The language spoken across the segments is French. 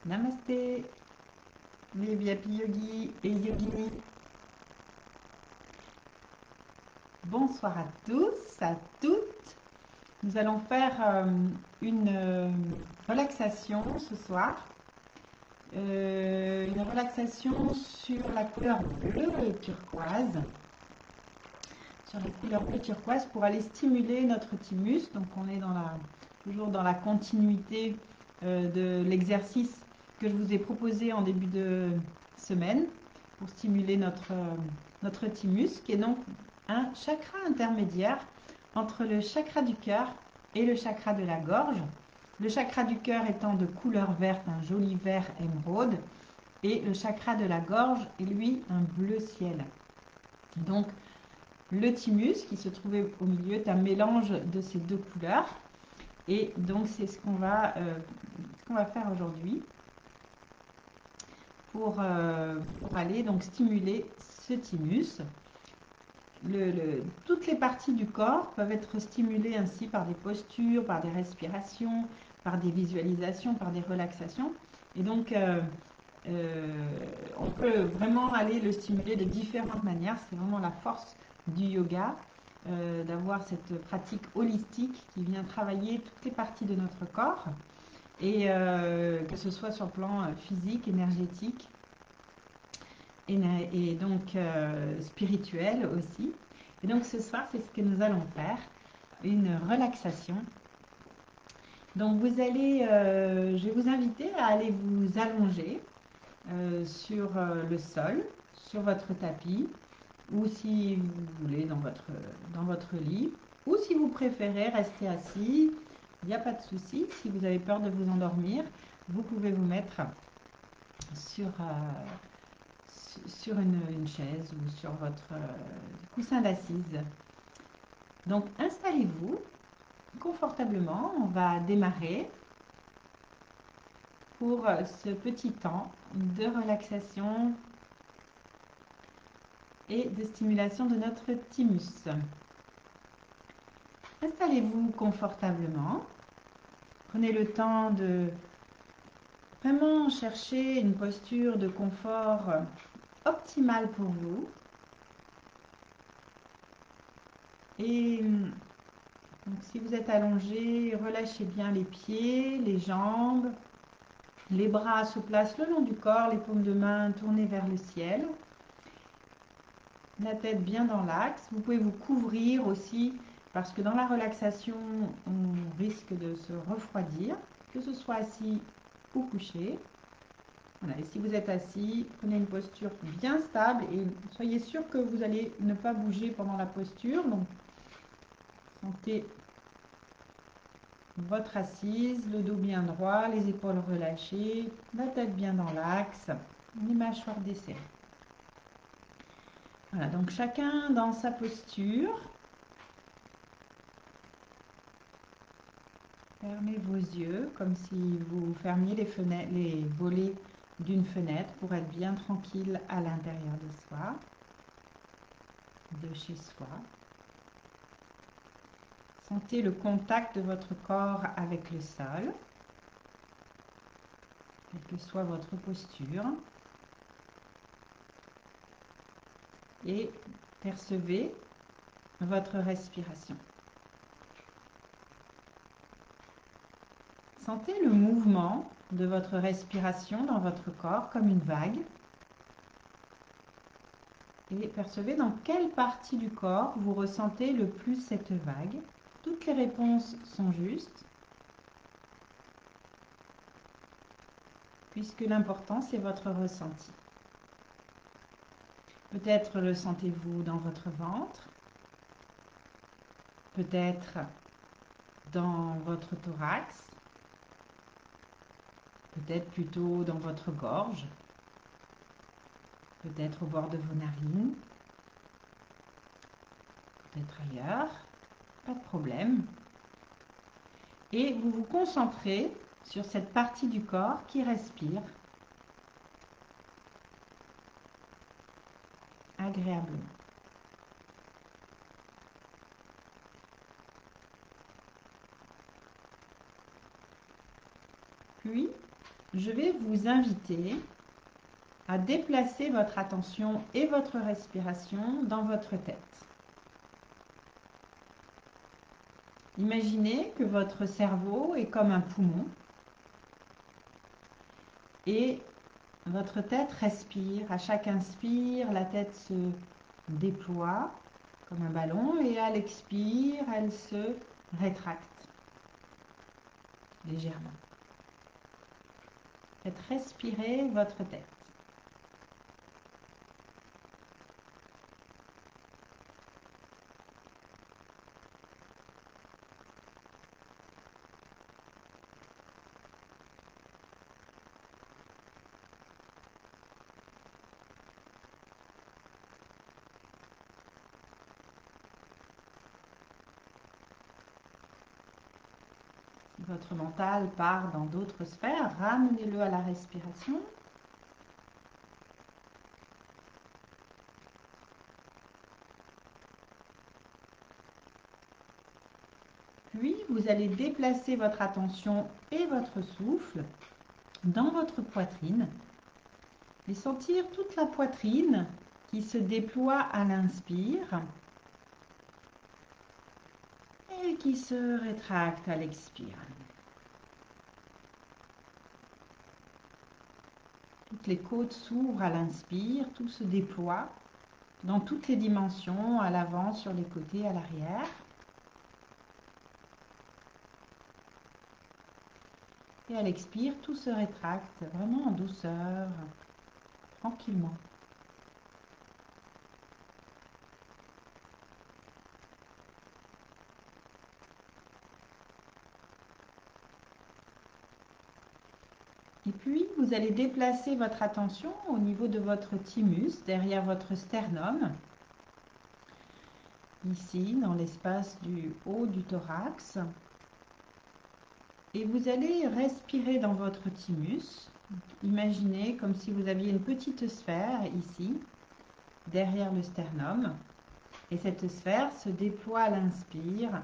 Namasté, les VIP yogis et yoginis. Bonsoir à tous, à toutes. Nous allons faire une relaxation ce soir. Une relaxation sur la couleur bleue turquoise. Sur la couleur bleue turquoise pour aller stimuler notre thymus. Donc on est toujours dans la continuité de l'exercice que je vous ai proposé en début de semaine pour stimuler notre thymus, qui est donc un chakra intermédiaire entre le chakra du cœur et le chakra de la gorge. Le chakra du cœur étant de couleur verte, un joli vert émeraude, et le chakra de la gorge est lui un bleu ciel. Donc le thymus qui se trouvait au milieu est un mélange de ces deux couleurs, et donc c'est ce qu'on va faire aujourd'hui pour aller donc stimuler ce thymus. Toutes les parties du corps peuvent être stimulées ainsi par des postures, par des respirations, par des visualisations, par des relaxations. Et donc, on peut vraiment aller le stimuler de différentes manières. C'est vraiment la force du yoga, d'avoir cette pratique holistique qui vient travailler toutes les parties de notre corps. Et que ce soit sur le plan physique, énergétique et donc spirituel aussi. Et donc ce soir, c'est ce que nous allons faire, une relaxation. Donc vous allez, je vais vous inviter à aller vous allonger sur le sol, sur votre tapis, ou si vous voulez dans votre lit, ou si vous préférez rester assis. Il n'y a pas de souci. Si vous avez peur de vous endormir, vous pouvez vous mettre sur une chaise ou sur votre coussin d'assise. Donc installez-vous confortablement. On va démarrer pour ce petit temps de relaxation et de stimulation de notre thymus. Installez-vous confortablement. Prenez le temps de vraiment chercher une posture de confort optimale pour vous. Et donc, si vous êtes allongé, relâchez bien les pieds, les jambes. Les bras se placent le long du corps, les paumes de main tournées vers le ciel. La tête bien dans l'axe. Vous pouvez vous couvrir aussi, parce que dans la relaxation, on risque de se refroidir, que ce soit assis ou couché. Voilà. Et si vous êtes assis, prenez une posture bien stable et soyez sûr que vous allez ne pas bouger pendant la posture. Donc, sentez votre assise, le dos bien droit, les épaules relâchées, la tête bien dans l'axe, les mâchoires desserrées. Voilà, donc chacun dans sa posture. Fermez vos yeux comme si vous fermiez les volets d'une fenêtre pour être bien tranquille à l'intérieur de soi, de chez soi. Sentez le contact de votre corps avec le sol, quelle que soit votre posture. Et percevez votre respiration. Sentez le mouvement de votre respiration dans votre corps comme une vague. Et percevez dans quelle partie du corps vous ressentez le plus cette vague. Toutes les réponses sont justes, puisque l'important c'est votre ressenti. Peut-être le sentez-vous dans votre ventre, peut-être dans votre thorax, peut-être plutôt dans votre gorge, peut-être au bord de vos narines, peut-être ailleurs, pas de problème. Et vous vous concentrez sur cette partie du corps qui respire agréablement. Puis, je vais vous inviter à déplacer votre attention et votre respiration dans votre tête. Imaginez que votre cerveau est comme un poumon et votre tête respire. À chaque inspire, la tête se déploie comme un ballon et à l'expire, elle se rétracte légèrement. Faites respirer votre tête. Votre mental part dans d'autres sphères, ramenez-le à la respiration. Puis, vous allez déplacer votre attention et votre souffle dans votre poitrine et sentir toute la poitrine qui se déploie à l'inspire et qui se rétracte à l'expire. Toutes les côtes s'ouvrent à l'inspire, tout se déploie dans toutes les dimensions, à l'avant, sur les côtés, à l'arrière. Et à l'expire, tout se rétracte vraiment en douceur, tranquillement. Et puis, vous allez déplacer votre attention au niveau de votre thymus, derrière votre sternum, ici, dans l'espace du haut du thorax. Et vous allez respirer dans votre thymus. Imaginez comme si vous aviez une petite sphère ici, derrière le sternum. Et cette sphère se déploie à l'inspire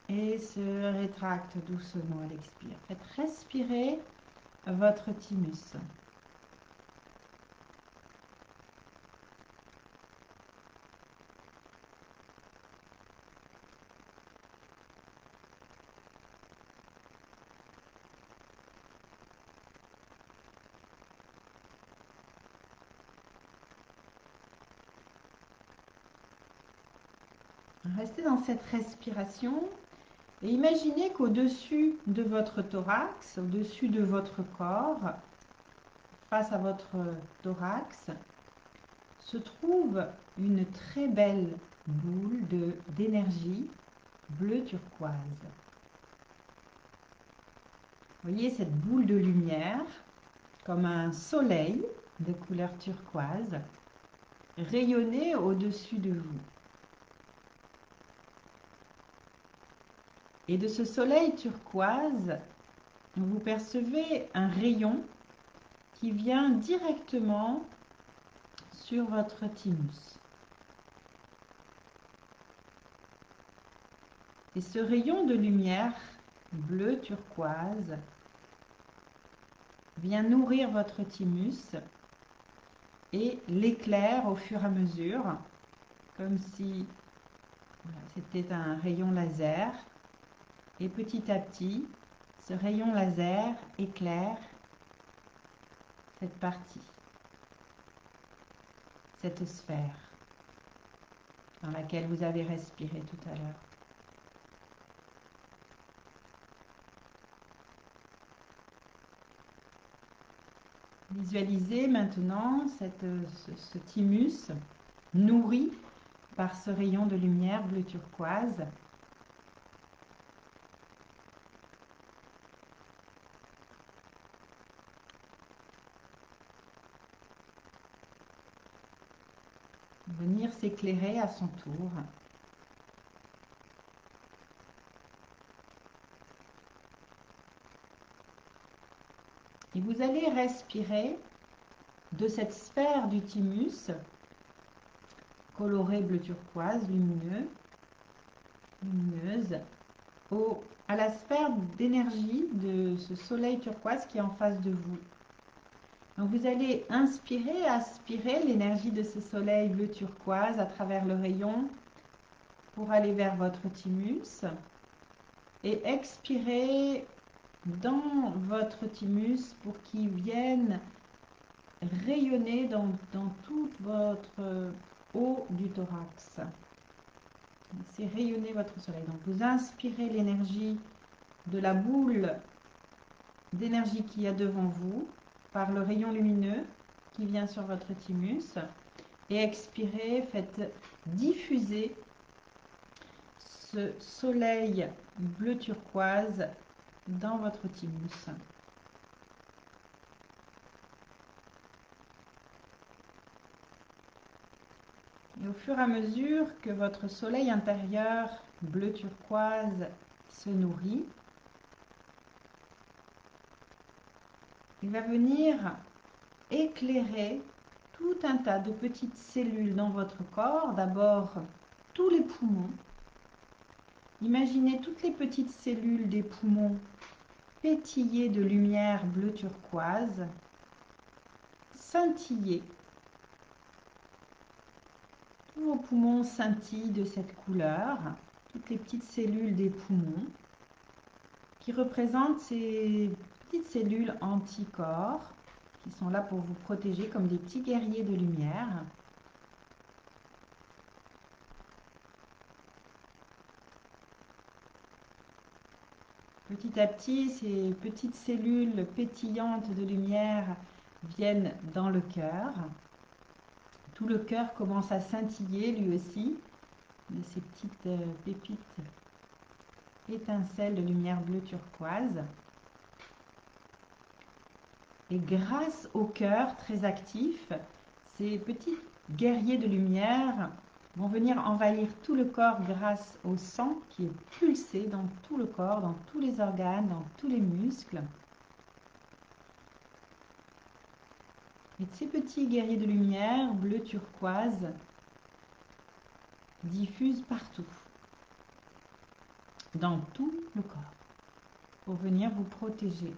et se rétracte doucement à l'expire. Faites respirer votre thymus. Restez dans cette respiration et imaginez qu'au-dessus de votre thorax, au-dessus de votre corps, face à votre thorax, se trouve une très belle boule d'énergie bleu turquoise. Voyez cette boule de lumière comme un soleil de couleur turquoise rayonner au-dessus de vous. Et de ce soleil turquoise, vous percevez un rayon qui vient directement sur votre thymus. Et ce rayon de lumière bleu turquoise vient nourrir votre thymus et l'éclaire au fur et à mesure, comme si c'était un rayon laser. Et petit à petit, ce rayon laser éclaire cette partie, cette sphère dans laquelle vous avez respiré tout à l'heure. Visualisez maintenant ce thymus nourri par ce rayon de lumière bleu turquoise. Venir s'éclairer à son tour. Et vous allez respirer de cette sphère du thymus, colorée bleu turquoise, lumineuse, à la sphère d'énergie de ce soleil turquoise qui est en face de vous. Donc vous allez inspirer, aspirer l'énergie de ce soleil bleu turquoise à travers le rayon pour aller vers votre thymus et expirer dans votre thymus pour qu'il vienne rayonner dans toute votre haut du thorax. C'est rayonner votre soleil. Donc vous inspirez l'énergie de la boule d'énergie qu'il y a devant vous par le rayon lumineux qui vient sur votre thymus et expirez, faites diffuser ce soleil bleu turquoise dans votre thymus. Et au fur et à mesure que votre soleil intérieur bleu turquoise se nourrit, il va venir éclairer tout un tas de petites cellules dans votre corps. D'abord, tous les poumons. Imaginez toutes les petites cellules des poumons pétiller de lumière bleu turquoise, scintiller. Tous vos poumons scintillent de cette couleur, toutes les petites cellules des poumons qui représentent ces petites cellules anticorps qui sont là pour vous protéger comme des petits guerriers de lumière. Petit à petit, ces petites cellules pétillantes de lumière viennent dans le cœur. Tout le cœur commence à scintiller lui aussi de ces petites pépites étincelles de lumière bleue turquoise. Et grâce au cœur très actif, ces petits guerriers de lumière vont venir envahir tout le corps grâce au sang qui est pulsé dans tout le corps, dans tous les organes, dans tous les muscles. Et ces petits guerriers de lumière bleu turquoise diffusent partout, dans tout le corps, pour venir vous protéger.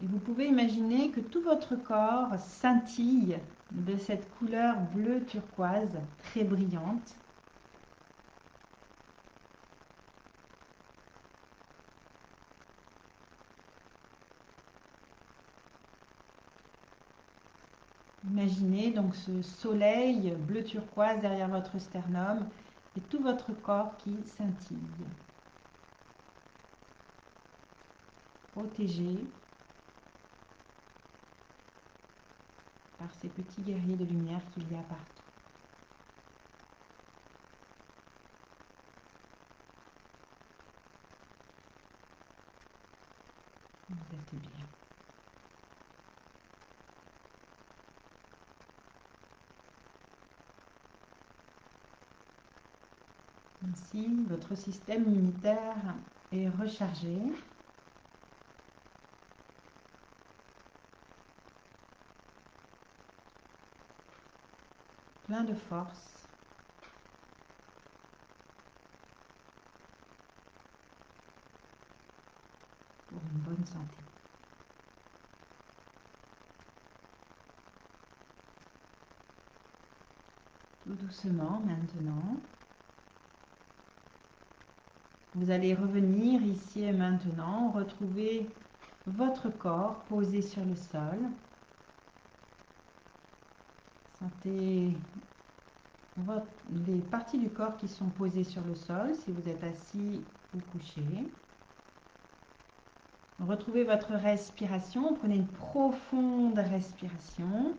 Et vous pouvez imaginer que tout votre corps scintille de cette couleur bleu turquoise très brillante. Imaginez donc ce soleil bleu turquoise derrière votre sternum et tout votre corps qui scintille. Protégé par ces petits guerriers de lumière qu'il y a partout. Vous êtes bien. Ainsi, votre système immunitaire est rechargé. Plein de force. Pour une bonne santé. Tout doucement maintenant. Vous allez revenir ici et maintenant, retrouver votre corps posé sur le sol. Sentez les parties du corps qui sont posées sur le sol, si vous êtes assis ou couché. Retrouvez votre respiration, prenez une profonde respiration.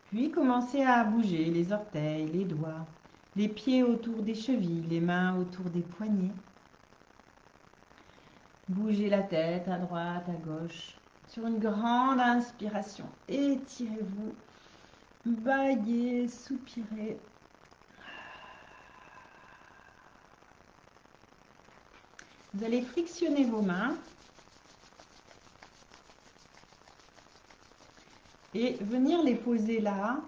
Puis commencez à bouger les orteils, les doigts, les pieds autour des chevilles, les mains autour des poignets. Bougez la tête à droite, à gauche. Sur une grande inspiration, étirez-vous, bâillez, soupirez. Vous allez frictionner vos mains. et venir les poser là,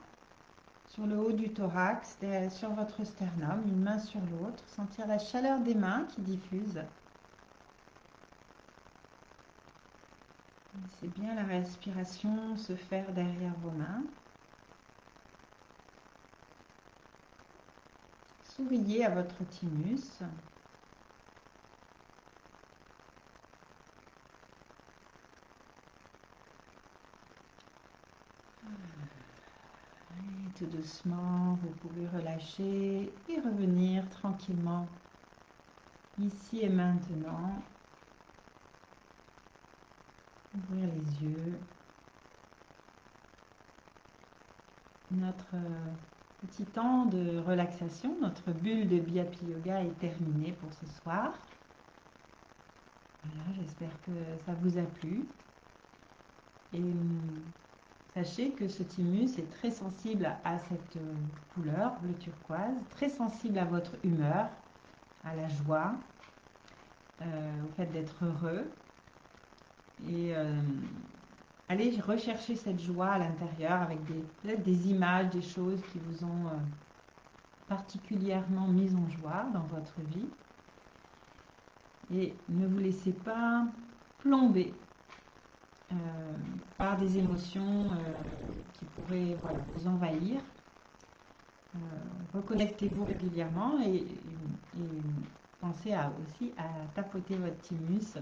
sur le haut du thorax, sur votre sternum, une main sur l'autre. Sentir la chaleur des mains qui diffuse. Laissez bien la respiration se faire derrière vos mains. Souriez à votre thymus. Et tout doucement, vous pouvez relâcher et revenir tranquillement ici et maintenant. Ouvrir les yeux. Notre petit temps de relaxation, notre bulle de Biapi Yoga est terminée pour ce soir. Voilà, j'espère que ça vous a plu. Et sachez que ce thymus est très sensible à cette couleur, bleu turquoise, très sensible à votre humeur, à la joie, au fait d'être heureux. Et allez rechercher cette joie à l'intérieur avec peut-être des images, des choses qui vous ont particulièrement mis en joie dans votre vie. Et ne vous laissez pas plomber par des émotions qui pourraient vous envahir. Reconnectez-vous régulièrement et pensez aussi à tapoter votre thymus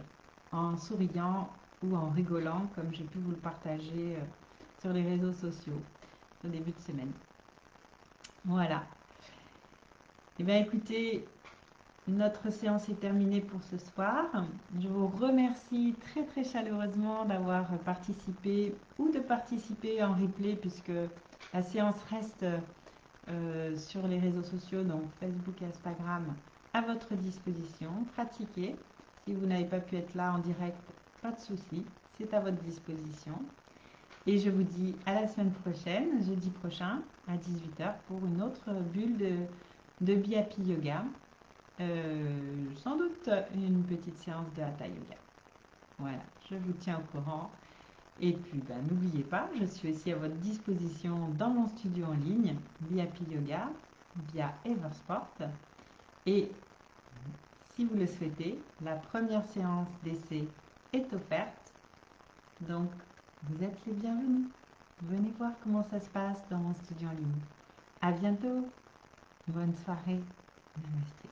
en souriant ou en rigolant, comme j'ai pu vous le partager sur les réseaux sociaux au début de semaine. Voilà. Et bien écoutez, notre séance est terminée pour ce soir. Je vous remercie très très chaleureusement d'avoir participé ou de participer en replay, puisque la séance reste sur les réseaux sociaux, donc Facebook et Instagram, à votre disposition. Pratiquez. Si vous n'avez pas pu être là en direct, pas de souci, c'est à votre disposition. Et je vous dis à la semaine prochaine, jeudi prochain, à 18 h, pour une autre bulle de Biapi Yoga. Sans doute une petite séance de Hatha Yoga. Voilà, je vous tiens au courant. Et puis, n'oubliez pas, je suis aussi à votre disposition dans mon studio en ligne, Biapi Yoga, via Eversport. Et si vous le souhaitez, la première séance d'essai est offerte. Donc, vous êtes les bienvenus. Venez voir comment ça se passe dans mon studio en ligne. À bientôt. Bonne soirée. Namasté.